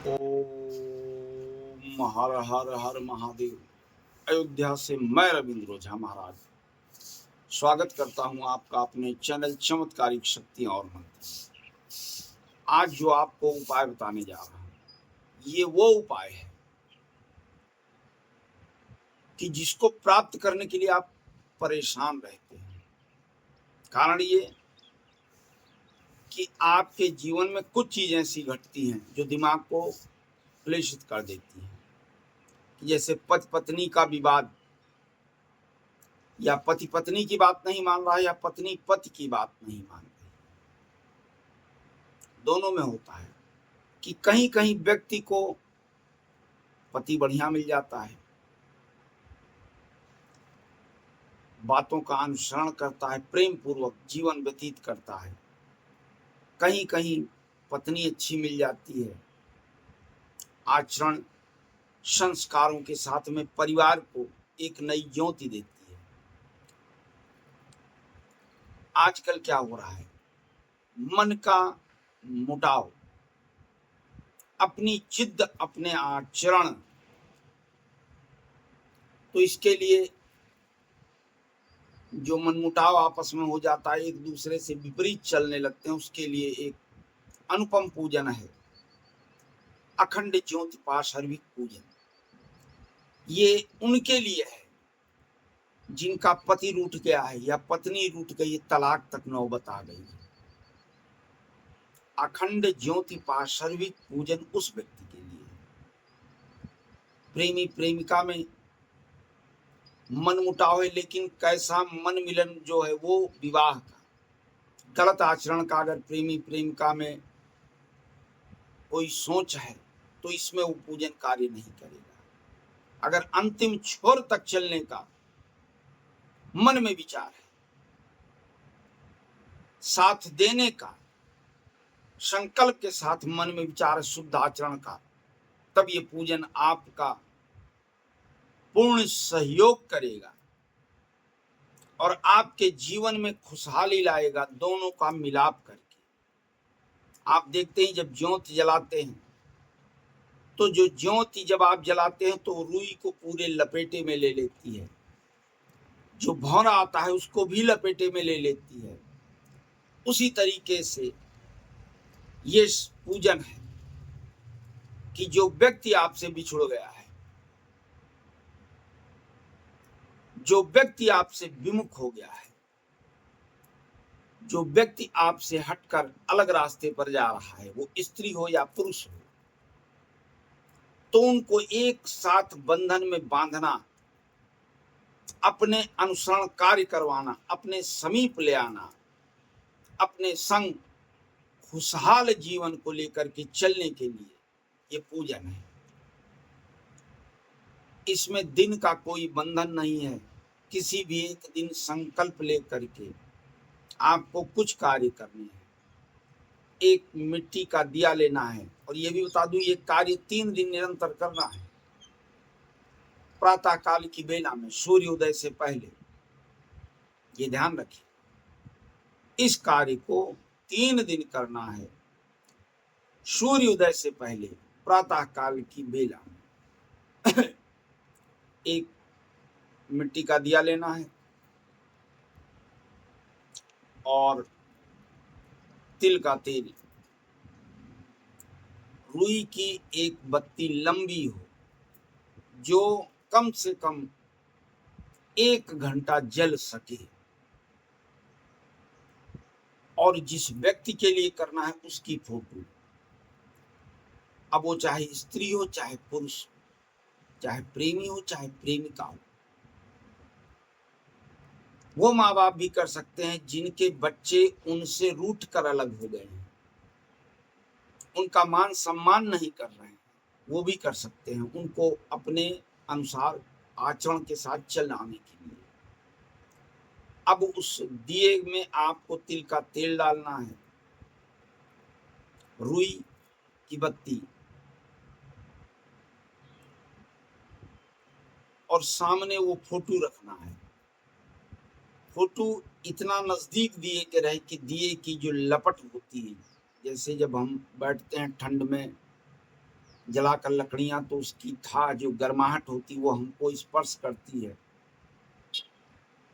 ओम हर हर हर महादेव। अयोध्या से मैं रविंद्र ओझा महाराज स्वागत करता हूं आपका अपने चैनल चमत्कारिक शक्तियां और मंत्र। आज जो आपको उपाय बताने जा रहा हूं, ये वो उपाय है कि जिसको प्राप्त करने के लिए आप परेशान रहते हैं। कारण ये कि आपके जीवन में कुछ चीजें ऐसी घटती हैं जो दिमाग को क्लेशित कर देती हैं, जैसे पति पत्नी का विवाद, या पति पत्नी की बात नहीं मान रहा है या पत्नी पति की बात नहीं मान रही। दोनों में होता है कि कहीं कहीं व्यक्ति को पति बढ़िया मिल जाता है, बातों का अनुसरण करता है, प्रेम पूर्वक जीवन व्यतीत करता है। कहीं कहीं पत्नी अच्छी मिल जाती है, आचरण संस्कारों के साथ में परिवार को एक नई ज्योति देती है। आजकल क्या हो रहा है, मन का मुटाव, अपनी जिद्द, अपने आचरण, तो इसके लिए जो मनमुटाव आपस में हो जाता है, एक दूसरे से विपरीत चलने लगते हैं, उसके लिए एक अनुपम पूजन है अखंड ज्योति पाशर्विक पूजन। ये उनके लिए है जिनका पति रूठ गया है या पत्नी रूठ गई, तलाक तक नौबत आ गई है। अखंड ज्योति पाशर्विक पूजन उस व्यक्ति के लिए है। प्रेमी प्रेमिका में मनमुटाव है, लेकिन कैसा मन मिलन जो है वो विवाह का। गलत आचरण का अगर प्रेमी प्रेमिका में कोई सोच है तो इसमें वो पूजन कार्य नहीं करेगा। अगर अंतिम छोर तक चलने का मन में विचार है, साथ देने का संकल्प के साथ मन में विचार है, शुद्ध आचरण का, तब ये पूजन आपका पूर्ण सहयोग करेगा और आपके जीवन में खुशहाली लाएगा, दोनों का मिलाप करके। आप देखते हैं जब ज्योति जलाते हैं तो जो ज्योति जब आप जलाते हैं तो रुई को पूरे लपेटे में ले लेती है, जो भौरा आता है उसको भी लपेटे में ले लेती है। उसी तरीके से ये पूजन है कि जो व्यक्ति आपसे बिछुड़ गया है, जो व्यक्ति आपसे विमुख हो गया है, जो व्यक्ति आपसे हटकर अलग रास्ते पर जा रहा है, वो स्त्री हो या पुरुष हो, तो उनको एक साथ बंधन में बांधना, अपने अनुसरण कार्य करवाना, अपने समीप ले आना, अपने संग खुशहाल जीवन को लेकर के चलने के लिए ये पूजन है। इसमें दिन का कोई बंधन नहीं है। किसी भी एक दिन संकल्प लेकर के आपको कुछ कार्य करने हैं। एक मिट्टी का दिया लेना है, और ये भी बता दूं, ये कार्य 3 दिन निरंतर करना है। प्रातः काल की बेला में सूर्योदय से पहले, ये ध्यान रखिए, इस कार्य को 3 दिन करना है। सूर्योदय से पहले प्रातः काल की बेला में एक मिट्टी का दिया लेना है और तिल का तेल, रुई की एक बत्ती लंबी हो जो कम से कम 1 घंटा जल सके, और जिस व्यक्ति के लिए करना है उसकी फोटो, अब वो चाहे स्त्री हो चाहे पुरुष, चाहे प्रेमी हो चाहे प्रेमिका हो। वो माँ बाप भी कर सकते हैं जिनके बच्चे उनसे रूठ कर अलग हो गए हैं, उनका मान सम्मान नहीं कर रहे हैं, वो भी कर सकते हैं, उनको अपने अनुसार आचरण के साथ चलाने के लिए। अब उस दिए में आपको तिल का तेल डालना है, रुई की बत्ती, और सामने वो फोटो रखना है। फोटो इतना नजदीक दिए के रहे कि दिए की जो लपट होती है, जैसे जब हम बैठते हैं ठंड में जलाकर लकड़ियां, तो उसकी था जो गर्माहट होती वो हमको स्पर्श करती है,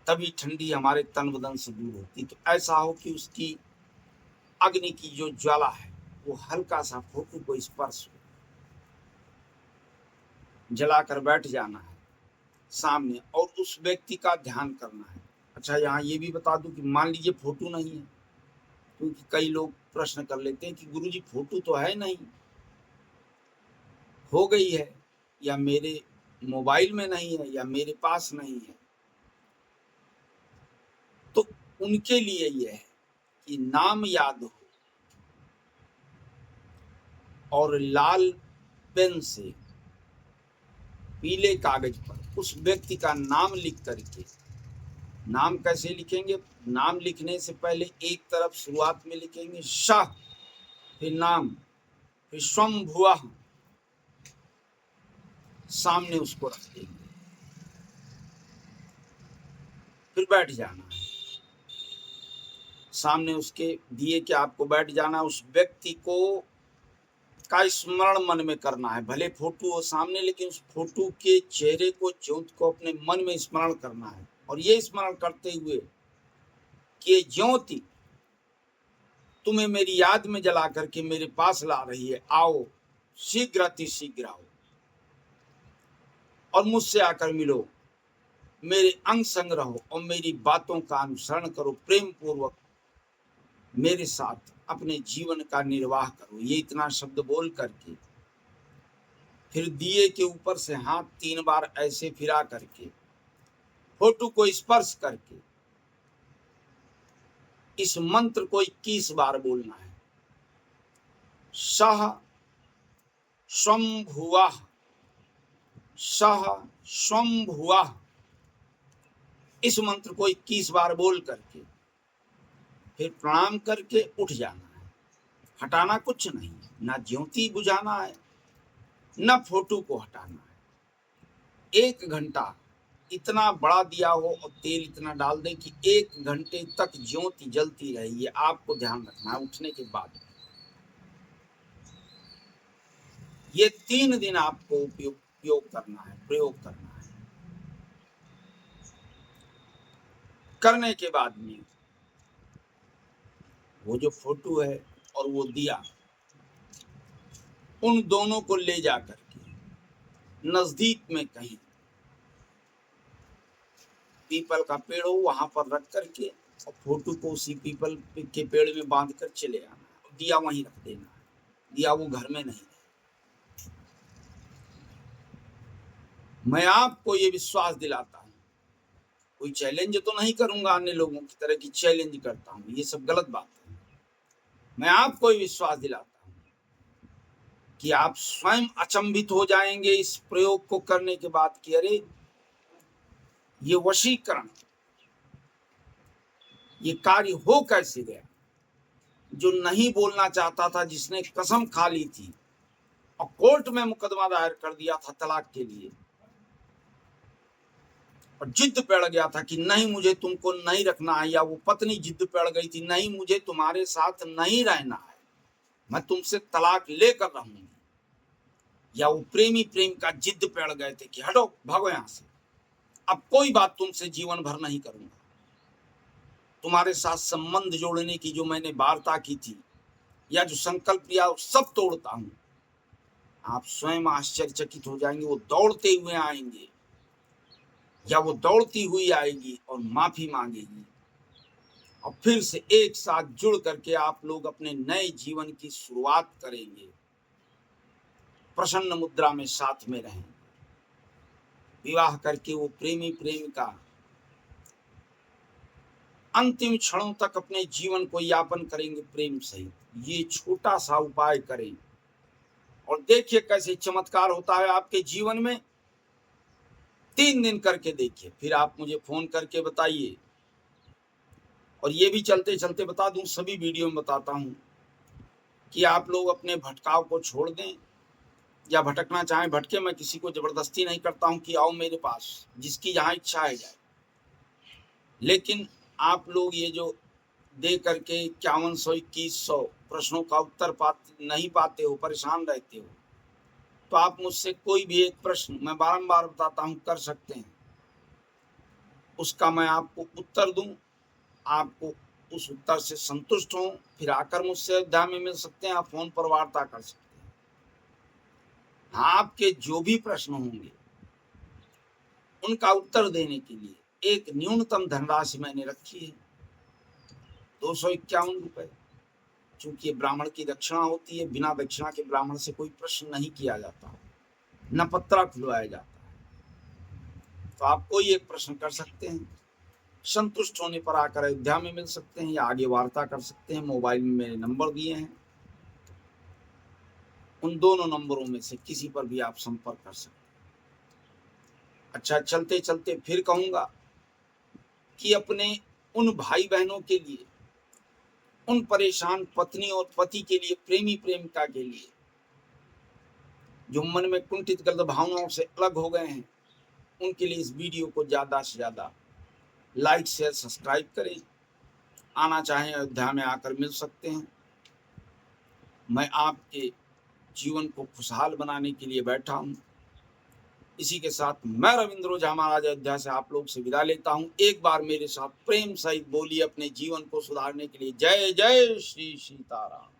तभी ठंडी हमारे तन बदन से दूर होती। तो ऐसा हो कि उसकी अग्नि की जो ज्वाला है वो हल्का सा फोटो को स्पर्श हो, जलाकर बैठ जाना है सामने और उस व्यक्ति का ध्यान करना है। अच्छा, यहाँ ये भी बता दूं कि मान लीजिए फोटो नहीं है, क्योंकि कई लोग प्रश्न कर लेते हैं कि गुरुजी फोटो तो है नहीं, हो गई है, या मेरे मोबाइल में नहीं है, या मेरे पास नहीं है। तो उनके लिए यह है कि नाम याद हो और लाल पेन से पीले कागज पर उस व्यक्ति का नाम लिख करके, नाम कैसे लिखेंगे? नाम लिखने से पहले एक तरफ शुरुआत में लिखेंगे शाह, फिर नाम, फिर स्वयंभुआ, सामने उसको रख देंगे, फिर बैठ जाना है सामने उसके दिए कि आपको बैठ जाना। उस व्यक्ति को का स्मरण मन में करना है, भले फोटो हो सामने, लेकिन उस फोटो के चेहरे को, ज्योति को अपने मन में स्मरण करना है। और ये स्मरण करते हुए कि ये ज्योति तुम्हें मेरी याद में जला करके मेरे पास ला रही है, आओ शीघ्र, अति शीघ्र आओ और मुझसे आकर मिलो, मेरे अंग संग रहो और मेरी बातों का अनुसरण करो, प्रेम पूर्वक मेरे साथ अपने जीवन का निर्वाह करो। ये इतना शब्द बोल करके फिर दिए के ऊपर से हाथ 3 बार ऐसे फिरा करके फोटो को स्पर्श करके इस मंत्र को 21 बार बोलना है। सह स्वयंभुवा, सह स्वयंभुवा, इस मंत्र को 21 बार बोल करके फिर प्रणाम करके उठ जाना है। हटाना कुछ नहीं, ना ज्योति बुझाना है, ना फोटो को हटाना है। 1 घंटा इतना बड़ा दिया हो और तेल इतना डाल दे कि 1 घंटे तक ज्योति जलती रहे, ये आपको ध्यान रखना है उठने के बाद। ये 3 दिन आपको उपयोग करना है, प्रयोग करना है। करने के बाद में वो जो फोटो है और वो दिया, उन दोनों को ले जा करके नजदीक में कहीं पीपल का पेड़ हो वहां पर रख करके और फोटो को उसी पीपल के पेड़ में बांध कर चले आना, दिया वहीं रख देना, दिया वो घर में नहीं। मैं आपको ये विश्वास दिलाता हूँ, कोई चैलेंज तो नहीं करूंगा, अन्य लोगों की तरह की चैलेंज करता हूँ, ये सब गलत बात है। मैं आपको ये विश्वास दिलाता हूँ कि आप स्वयं अचंभित हो जाएंगे इस प्रयोग को करने के बाद कि अरे ये वशीकरण, ये कार्य हो कैसे गया। जो नहीं बोलना चाहता था, जिसने कसम खा ली थी और कोर्ट में मुकदमा दायर कर दिया था तलाक के लिए, और जिद पड़ गया था कि नहीं मुझे तुमको नहीं रखना है, या वो पत्नी जिद पड़ गई थी नहीं मुझे तुम्हारे साथ नहीं रहना है, मैं तुमसे तलाक लेकर रहूंगी, या वो प्रेमी प्रेम का जिद पड़ गए थे कि हटो भागो यहां से, अब कोई बात तुमसे जीवन भर नहीं करूंगा, तुम्हारे साथ संबंध जोड़ने की जो मैंने वार्ता की थी या जो संकल्प लिया वो सब तोड़ता हूं। आप स्वयं आश्चर्यचकित हो जाएंगे, वो दौड़ते हुए आएंगे या वो दौड़ती हुई आएगी और माफी मांगेगी, और फिर से एक साथ जुड़ करके आप लोग अपने नए जीवन की शुरुआत करेंगे, प्रसन्न मुद्रा में साथ में रहेंगे, विवाह करके वो प्रेमी प्रेमिका अंतिम क्षणों तक अपने जीवन को यापन करेंगे प्रेम सहित। ये छोटा सा उपाय करें और देखिए कैसे चमत्कार होता है आपके जीवन में। 3 दिन करके देखिए, फिर आप मुझे फोन करके बताइए। और ये भी चलते चलते बता दूं, सभी वीडियो में बताता हूं कि आप लोग अपने भटकाव को छोड़ दें, या भटकना चाहें भटके, मैं किसी को जबरदस्ती नहीं करता हूं कि आओ मेरे पास, जिसकी जहां इच्छा है जाए। लेकिन आप लोग ये जो दे करके 5100 2100 प्रश्नों का उत्तर नहीं पाते हो, परेशान रहते हो, तो आप मुझसे कोई भी एक प्रश्न, मैं बारंबार बताता हूं, कर सकते हैं। उसका मैं आपको उत्तर दूं, आपको उस उत्तर से संतुष्ट हो, फिर आकर मुझसे अयोध्या में मिल सकते हैं, आप फोन पर वार्ता कर सकते हैं। हाँ, आपके जो भी प्रश्न होंगे उनका उत्तर देने के लिए एक न्यूनतम धनराशि मैंने रखी है, 251 रुपए। चूंकि ब्राह्मण की दक्षिणा होती है, बिना दक्षिणा के ब्राह्मण से कोई प्रश्न नहीं किया जाता, न पत्रा खुलवाया जाता है। तो आप कोई एक प्रश्न कर सकते हैं, संतुष्ट होने पर आकर अयोध्या में मिल सकते हैं या आगे वार्ता कर सकते हैं। मोबाइल में मेरे नंबर दिए हैं, उन दोनों नंबरों में से किसी पर भी आप संपर्क कर सकते हैं। अच्छा, चलते चलते फिर कहूंगा कि अपने उन भाई बहनों के लिए, उन परेशान पत्नी और पति के लिए, प्रेमी प्रेमिका के लिए जो मन में कुंठित गलत भावनाओं से अलग हो गए हैं, उनके लिए इस वीडियो को ज्यादा से ज्यादा लाइक शेयर सब्सक्राइब करें। आना चाहें अयोध्या में आकर मिल सकते हैं। मैं आपके जीवन को खुशहाल बनाने के लिए बैठा हूं। इसी के साथ मैं रविंद्र ओझा महाराज अयोध्या से आप लोग से विदा लेता हूं। एक बार मेरे साथ प्रेम सहित बोलिए अपने जीवन को सुधारने के लिए, जय जय श्री सीताराम।